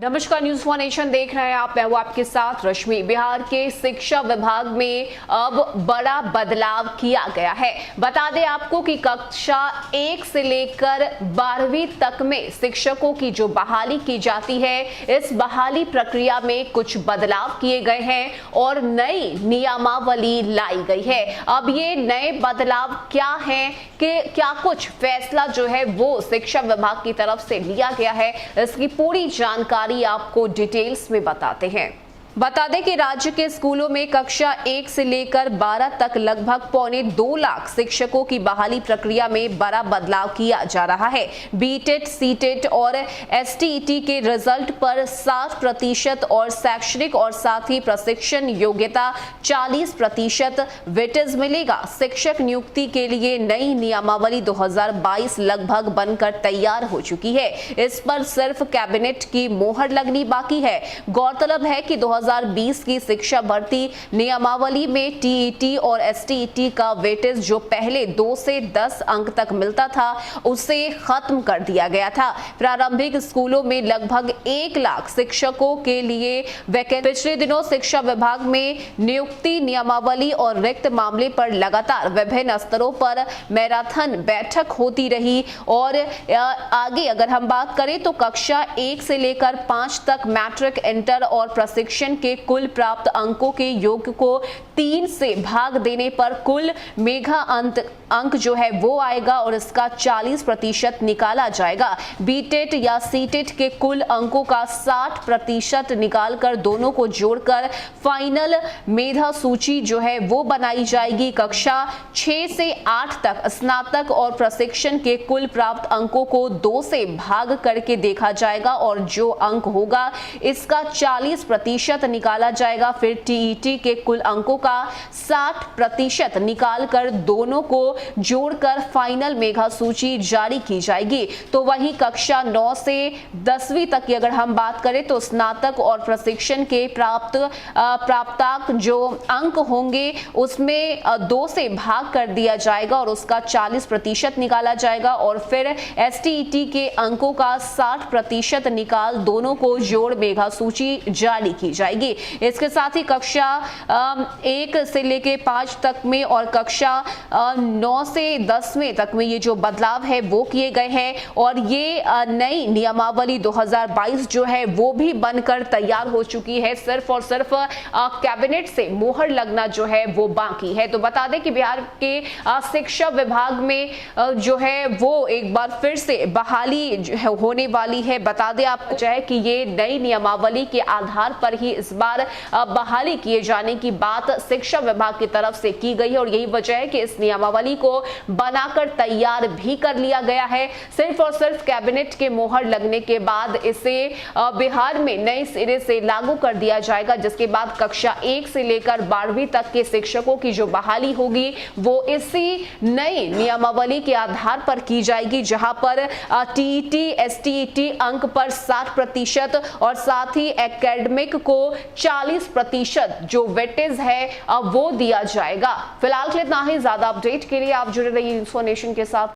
नमस्कार, news one nation देख रहे हैं आप। मैं हूं आपके साथ रश्मि। बिहार के शिक्षा विभाग में अब बड़ा बदलाव किया गया है। बता दें आपको कि कक्षा 1 से लेकर 12वीं तक में शिक्षकों की जो बहाली की जाती है, इस बहाली प्रक्रिया में कुछ बदलाव किए गए हैं और नई नियमावली लाई गई है। अब ये नए बदलाव क्या हैं कि क्या कुछ फैसला जो है वो शिक्षा विभाग की तरफ से लिया गया है, इसकी पूरी जानकारी आपको डिटेल्स में बताते हैं। बता दें कि राज्य के स्कूलों में कक्षा 1 से लेकर 12 तक लगभग 2.25 लाख शिक्षकों की बहाली प्रक्रिया में बड़ा बदलाव किया जा रहा है। बीटेट, सीटेट और एसटीईटी के रिजल्ट पर 60% और शैक्षणिक और साथ ही प्रशिक्षण योग्यता 40% वेटेज मिलेगा। शिक्षक नियुक्ति के लिए नई नियमावली 2022 लगभग बनकर तैयार हो चुकी है। इस पर सिर्फ कैबिनेट की मोहर लगनी बाकी है। गौरतलब है कि 2020 की शिक्षा भर्ती नियमावली में टीईटी और एसटीईटी का वेटेज जो पहले 2 से 10 अंक तक मिलता था, उसे खत्म कर दिया गया था। प्रारंभिक स्कूलों में लगभग 1 लाख शिक्षकों के लिए वैकेंसी। पिछले दिनों शिक्षा विभाग में नियुक्ति नियमावली और रिक्त मामले पर लगातार विभिन्न स्तरों पर मैराथन बैठक होती रही और आगे अगर हम बात करें तो कक्षा 1 से लेकर 5 तक मैट्रिक, इंटर और प्रशिक्षण के कुल प्राप्त अंकों के योग को 3 से भाग देने पर कुल मेघा अंक जो है वो आएगा और इसका 40% निकाला जाएगा। बीटेट या सीटेट के कुल अंकों का 60% निकालकर दोनों को जोड़कर फाइनल मेधा सूची जो है वो बनाई जाएगी। कक्षा 6 से 8 तक स्नातक और प्रशिक्षण के कुल प्राप्त अंकों को 2 से भाग करके देखा जाएगा और जो अंक होगा इसका 40% निकाला जाएगा। फिर टीईटी के कुल अंकों का 60% निकालकर दोनों को जोड़कर फाइनल मेघा सूची जारी की जाएगी। तो वहीं कक्षा 9 से 10वीं तक की अगर हम बात करें तो स्नातक और प्रशिक्षण के प्राप्तांक जो अंक होंगे उसमें 2 से भाग कर दिया जाएगा और उसका 40% निकाला जाएगा और फिर एसटीईटी के अंकों का 60% निकाल दोनों को जोड़ मेघा सूची जारी की जाएगी। इसके साथ ही कक्षा 1 से लेके 5 तक में और कक्षा 9 से 10वें तक में ये जो बदलाव है वो किए गए हैं और ये नई नियमावली 2022 जो है वो भी बनकर तैयार हो चुकी है। सिर्फ और सिर्फ कैबिनेट से मोहर लगना जो है वो बाकी है। तो बता दें कि बिहार के शिक्षा विभाग में जो है वो एक बार फिर से बहाली होने वाली है। बता दें आपको चाहे कि ये नई नियमावली के आधार पर ही इस बार बहाली किए जाने की बात शिक्षा विभाग की तरफ से की गई है और यही वजह है कि इस नियमावली को बनाकर तैयार भी कर लिया गया है। सिर्फ और सिर्फ कैबिनेट के मोहर लगने के बाद इसे बिहार में नए सिरे से लागू कर दिया जाएगा, जिसके बाद कक्षा 1 से लेकर 12वीं तक के शिक्षकों की जो बहाली होगी वो इसी नई नियमावली के आधार पर की जाएगी, जहां पर टीईटी, एसटीईटी अंक पर 60% और साथ ही एकेडमिक को 40% जो वेटेज है वो दिया जाएगा। फिलहाल के लिए इतना ही। ज्यादा अपडेट के लिए आप जुड़े रहिए न्यूज़ वन नेशन के साथ।